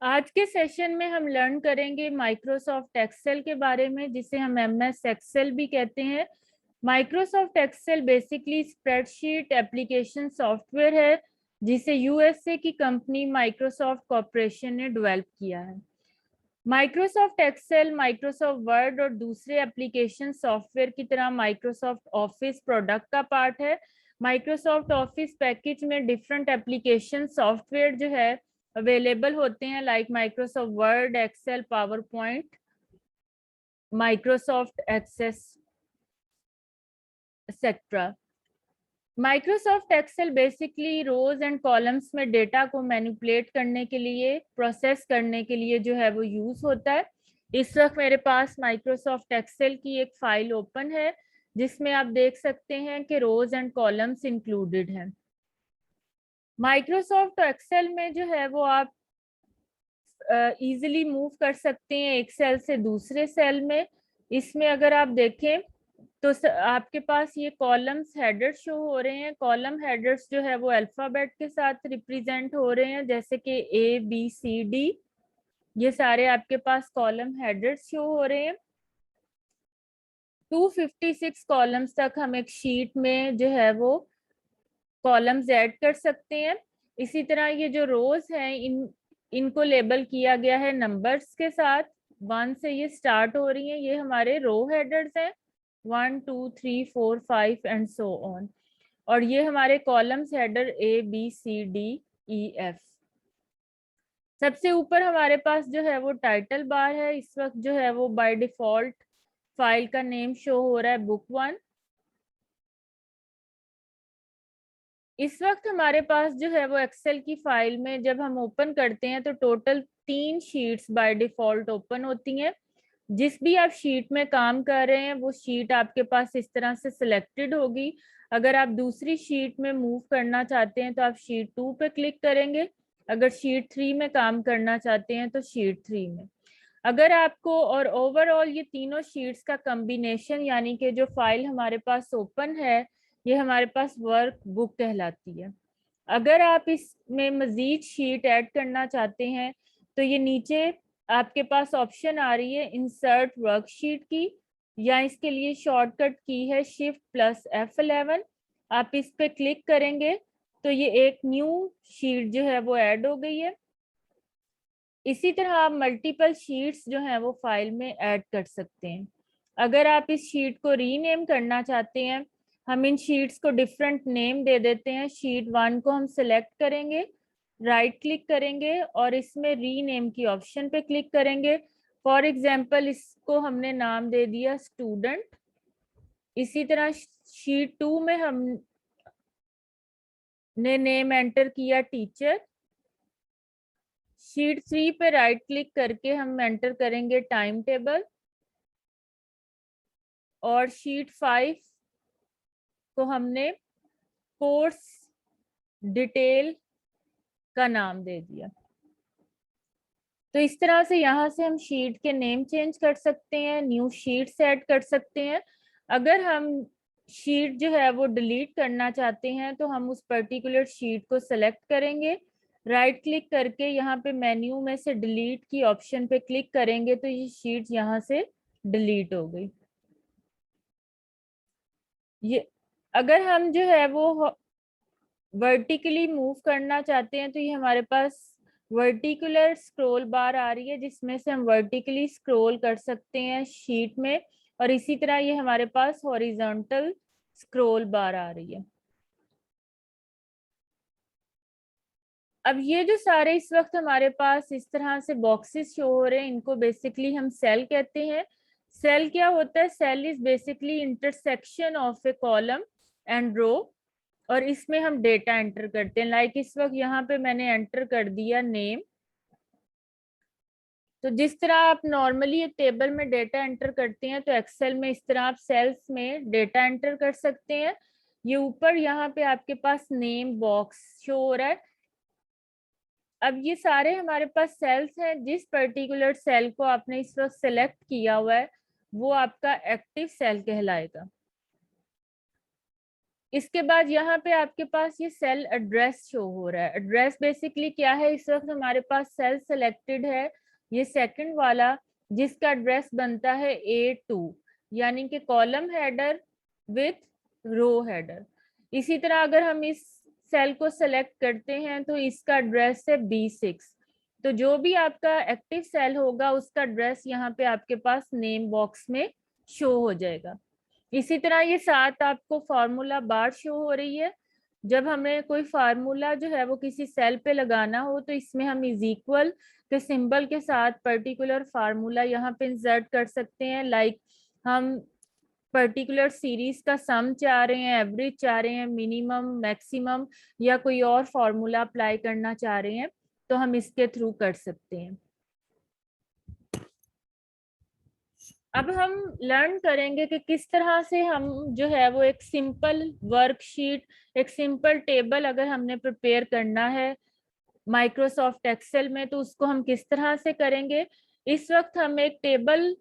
आज के सेशन में हम लर्न करेंगे माइक्रोसॉफ्ट एक्सेल के बारे में, जिसे हम एमएस एक्सेल भी कहते हैं। Microsoft Excel basically spreadsheet application software है जिसे यूएसए की कंपनी माइक्रोसॉफ्ट कॉर्पोरेशन ने डेवलप किया है। माइक्रोसॉफ्ट एक्सेल, माइक्रोसॉफ्ट वर्ड और दूसरे एप्लीकेशन सॉफ्टवेयर की तरह माइक्रोसॉफ्ट ऑफिस प्रोडक्ट का पार्ट है। माइक्रोसॉफ्ट ऑफिस पैकेज में डिफरेंट एप्लीकेशन सॉफ्टवेयर जो है अवेलेबल होते हैं, like Microsoft Word, Excel, PowerPoint, Microsoft Access etcetera. Microsoft Excel basically rows and columns में डेटा को मैनिपुलेट करने के लिए, प्रोसेस करने के लिए जो है वो यूज होता है। इस वक्त मेरे पास माइक्रोसॉफ्ट एक्सेल की एक फाइल ओपन है जिसमें आप देख सकते हैं कि रोज एंड कॉलम्स इंक्लूडेड हैं। माइक्रोसॉफ्ट एक्सेल में जो है वो आप इजीली मूव कर सकते हैं एक सेल से दूसरे सेल में। इसमें अगर आप देखें तो आपके पास ये कॉलम्स हेडर्स शो हो रहे हैं। कॉलम हेडर्स जो है वो अल्फाबेट के साथ रिप्रेजेंट हो रहे हैं, जैसे कि ABCD। ये सारे आपके पास कॉलम हेडर्स शो हो रहे हैं। 256 कॉलम्स तक हम एक शीट में जो है वो कॉलम्स ऐड कर सकते हैं। इसी तरह ये जो रोज हैं इनको लेबल किया गया है नंबर्स के साथ। 1 से ये स्टार्ट हो रही हैं, ये हमारे रो हेडर्स हैं, 1 2 3 4 5 एंड सो ऑन। और ये हमारे कॉलम्स हेडर ABCDEF। सबसे ऊपर हमारे पास जो है वो टाइटल बार है। इस वक्त जो है वो बाय डिफॉल्ट फाइल का नेम शो हो रहा है book1। इस वक्त हमारे पास जो है वो एक्सेल की फाइल में जब हम ओपन करते हैं तो total 3 sheets by default open होती हैं। जिस भी आप शीट में काम कर रहे हैं वो शीट आपके पास इस तरह से सिलेक्टेड होगी। अगर आप दूसरी शीट में मूव करना चाहते हैं तो आप शीट 2 पे क्लिक करेंगे। अगर शीट 3 में काम करना चाहते हैं तो शीट 3 में। अगर आपको और ओवरऑल ये तीनों शीट्स का कॉम्बिनेशन, यानी कि जो फाइल हमारे पास ओपन है ये हमारे पास वर्क बुक कहलाती है। अगर आप इसमें मजीद शीट ऐड करना चाहते हैं तो ये नीचे आपके पास ऑप्शन आ रही है इंसर्ट वर्कशीट की, या इसके लिए शॉर्टकट की है Shift+F11। आप इस पे क्लिक करेंगे तो ये एक न्यू शीट जो है वो ऐड हो गई है। इसी तरह आप मल्टीपल शीट्स जो हैं वो फाइल में ऐड कर सकते हैं। अगर आप इस शीट को रीनेम करना चाहते हैं, हम इन शीट्स को डिफरेंट नेम दे देते हैं। शीट 1 को हम सिलेक्ट करेंगे, राइट क्लिक करेंगे और इसमें रीनेम की ऑप्शन पे क्लिक करेंगे। फॉर एग्जांपल इसको हमने नाम दे दिया स्टूडेंट। इसी तरह शीट 2 में हमने नेम एंटर किया टीचर। शीट 3 पे राइट क्लिक करके हम एंटर करेंगे टाइम टेबल। और शीट 5 को हमने कोर्स डिटेल का नाम दे दिया। तो इस तरह से यहाँ से हम शीट के नेम चेंज कर सकते हैं, न्यू शीट्स ऐड कर सकते हैं। अगर हम शीट जो है वो डिलीट करना चाहते हैं तो हम उस पर्टिकुलर शीट को सेलेक्ट करेंगे, राइट क्लिक करके यहाँ पे मेन्यू में से डिलीट की ऑप्शन पे क्लिक करेंगे तो ये शीट यहाँ से डिलीट हो गई। ये अगर हम जो है वो वर्टिकली मूव करना चाहते हैं तो ये हमारे पास वर्टिकुलर स्क्रॉल बार आ रही है जिसमें से हम वर्टिकली स्क्रॉल कर सकते हैं शीट में। और इसी तरह ये हमारे पास हॉरिजॉन्टल स्क्रॉल बार आ रही है। अब ये जो सारे इस वक्त हमारे पास इस तरह से बॉक्सेस शो हो रहे हैं, इनको बेसिकली हम सेल कहते हैं। सेल क्या होता है? Cell is basically intersection of a column and row, और इसमें हम डेटा एंटर करते हैं। लाइक इस वक्त यहाँ पे मैंने एंटर कर दिया नेम। तो जिस तरह आप नॉर्मली एक टेबल में डेटा एंटर करते हैं तो एक्सेल में इस तरह आप सेल्स में डेटा एंटर कर सकते हैं। ये ऊपर यहाँ पे आपके पास नेम बॉक्स शो हो रहा है। अब ये सारे हमारे पास सेल्स हैं। जिस पर्टिकुलर सेल को आपने इस वक्त सेलेक्ट किया हुआ है वो आपका एक्टिव सेल कहलाएगा। इसके बाद यहाँ पे आपके पास ये सेल एड्रेस शो हो रहा है। एड्रेस बेसिकली क्या है, इस वक्त हमारे पास सेल सेलेक्टेड है ये सेकंड वाला, जिसका एड्रेस बनता है A2, यानी कि column header with row header. इसी तरह अगर हम इस सेल को सेलेक्ट करते हैं तो इसका एड्रेस है B6। तो जो भी आपका एक्टिव सेल होगा उसका एड्रेस यहाँ पे आपके पास नेम बॉक्स में शो हो जाएगा। इसी तरह ये साथ आपको फार्मूला बार शो हो रही है। जब हमें कोई फार्मूला जो है वो किसी सेल पे लगाना हो तो इसमें हम इज इक्वल के सिंबल के साथ पर्टिकुलर फार्मूला यहाँ पे इंसर्ट कर सकते हैं। लाइक हम पर्टिकुलर सीरीज का सम चाह रहे हैं, एवरेज चाह रहे हैं, मिनिमम, मैक्सिमम, या कोई और फार्मूला अप्लाई करना चाह रहे हैं तो हम इसके थ्रू कर सकते हैं। अब हम लर्न करेंगे कि किस तरह से हम जो है वो एक सिंपल वर्कशीट, एक सिंपल टेबल अगर हमने प्रिपेयर करना है माइक्रोसॉफ्ट एक्सेल में तो उसको हम किस तरह से करेंगे। इस वक्त हम एक टेबल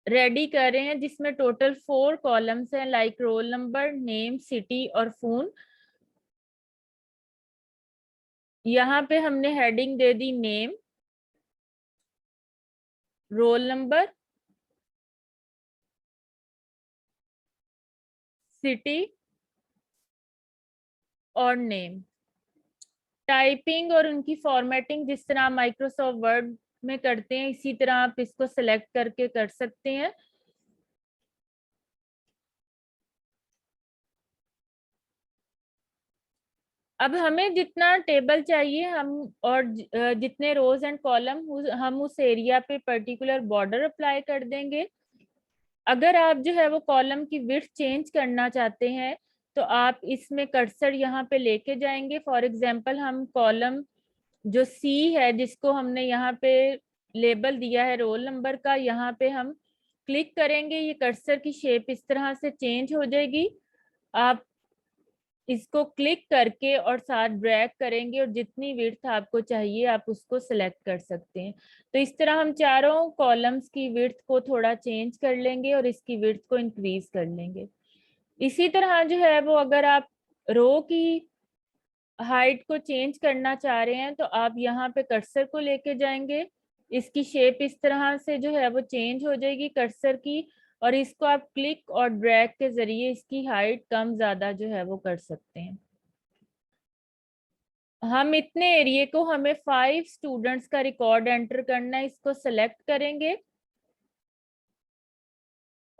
रेडी कर रहे हैं जिसमें टोटल 4 कॉलम्स हैं, like roll number, name, city और फोन। यहाँ पे हमने heading they the name, roll number, city और नेम। टाइपिंग और उनकी फॉर्मेटिंग जिस तरह माइक्रोसॉफ्ट वर्ड में करते हैं इसी तरह आप इसको सिलेक्ट करके कर सकते हैं। अब हमें जितना टेबल चाहिए हम और जितने रोज एंड कॉलम हम उस एरिया पे पर्टिकुलर बॉर्डर अप्लाई कर देंगे। अगर आप जो है वो कॉलम की विड्थ चेंज करना चाहते हैं तो आप इसमें कर्सर यहाँ पे लेके जाएंगे। फॉर एग्जांपल हम कॉलम जो C है जिसको हमने यहाँ पे लेबल दिया है रोल नंबर का, यहाँ पे हम क्लिक करेंगे, ये कर्सर की शेप इस तरह से चेंज हो जाएगी। आप इसको क्लिक करके और साथ ड्रैग करेंगे और जितनी विड्थ आपको चाहिए आप उसको सिलेक्ट कर सकते हैं। तो इस तरह हम चारों कॉलम्स की विड्थ को थोड़ा चेंज कर लेंगे और इसकी विड्थ को इंक्रीज कर लेंगे। इसी तरह जो है वो अगर आप रो की हाइट को चेंज करना चाह रहे हैं तो आप यहाँ पे कर्सर को लेके जाएंगे, इसकी शेप इस तरह से जो है वो चेंज हो जाएगी कर्सर की, और इसको आप क्लिक और ड्रैग के जरिए इसकी हाइट कम ज्यादा जो है वो कर सकते हैं। हम इतने एरिया को हमें 5 स्टूडेंट्स का रिकॉर्ड एंटर करना है, इसको सेलेक्ट करेंगे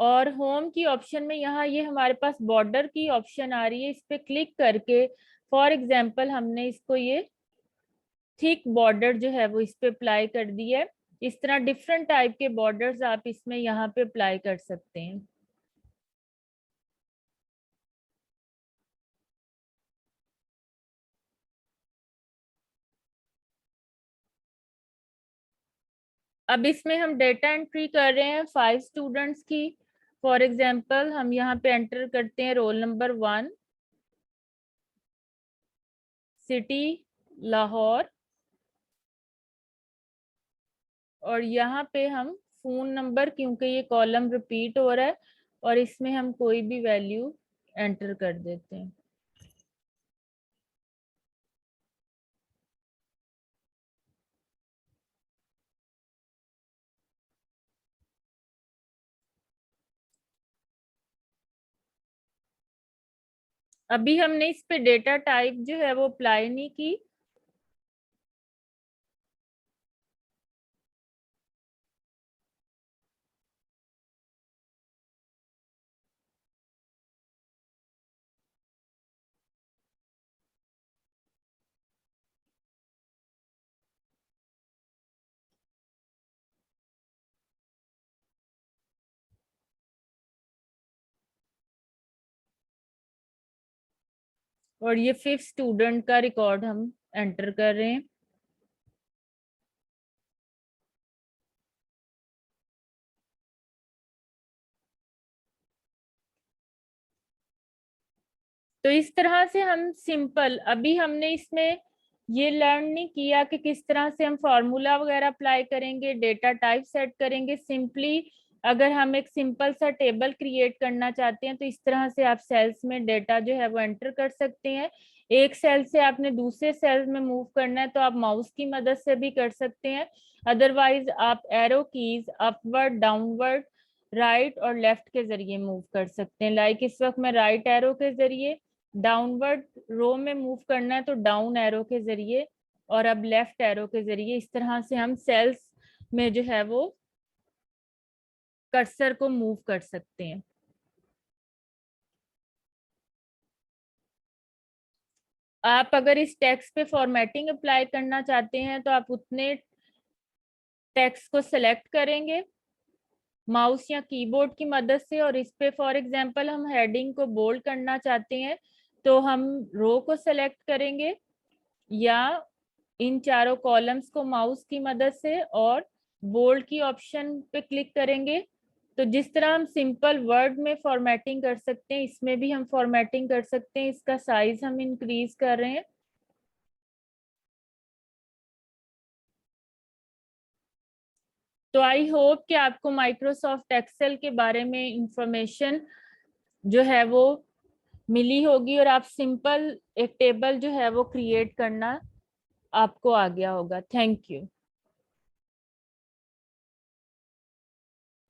और होम की ऑप्शन में यहाँ ये हमारे पास बॉर्डर की ऑप्शन आ रही है, इस पे क्लिक करके फॉर एग्जांपल हमने इसको ये थिक बॉर्डर जो है वो इस पे अप्लाई कर दी है। इस तरह डिफरेंट टाइप के बॉर्डर्स आप इसमें यहाँ पे अप्लाई कर सकते हैं। अब इसमें हम डेटा एंट्री कर रहे हैं 5 स्टूडेंट्स की। फॉर एग्जांपल हम यहाँ पे एंटर करते हैं रोल नंबर 1, सिटी लाहौर, और यहाँ पे हम फोन नंबर, क्योंकि ये कॉलम रिपीट हो रहा है, और इसमें हम कोई भी वैल्यू एंटर कर देते हैं। अभी हमने इस पे डेटा टाइप जो है वो अप्लाई नहीं की। और ये 5th स्टूडेंट का रिकॉर्ड हम एंटर कर रहे हैं। तो इस तरह से हम सिंपल, अभी हमने इसमें ये लर्न नहीं किया कि किस तरह से हम फार्मूला वगैरह अप्लाई करेंगे, डेटा टाइप सेट करेंगे। सिंपली अगर हम एक सिंपल सा टेबल क्रिएट करना चाहते हैं तो इस तरह से आप सेल्स में डेटा जो है वो एंटर कर सकते हैं। एक सेल से आपने दूसरे सेल में मूव करना है तो आप माउस की मदद से भी कर सकते हैं। अदरवाइज आप arrow keys upward, downward, right और लेफ्ट के जरिए मूव कर सकते हैं। लाइक इस वक्त मैं राइट एरो के जरिए, डाउनवर्ड रो में मूव करना है तो डाउन एरो के जरिए, और अब लेफ्ट एरो के जरिए। इस तरह से हम सेल्स में जो है वो कर्सर को मूव कर सकते हैं। आप अगर इस टेक्स्ट पे फॉर्मेटिंग अप्लाई करना चाहते हैं तो आप उतने टेक्स्ट को सिलेक्ट करेंगे माउस या कीबोर्ड की मदद से, और इस पे फॉर एग्जांपल हम हेडिंग को बोल्ड करना चाहते हैं तो हम रो को सिलेक्ट करेंगे या इन चारों कॉलम्स को माउस की मदद से और बोल्ड की ऑप्शन पे क्लिक करेंगे। तो जिस तरह हम सिंपल वर्ड में फॉर्मेटिंग कर सकते हैं, इसमें भी हम फॉर्मेटिंग कर सकते हैं। इसका साइज हम इंक्रीज कर रहे हैं। तो आई होप कि आपको माइक्रोसॉफ्ट एक्सेल के बारे में इंफॉर्मेशन जो है वो मिली होगी और आप सिंपल एक टेबल जो है वो क्रिएट करना आपको आ गया होगा। Thank you.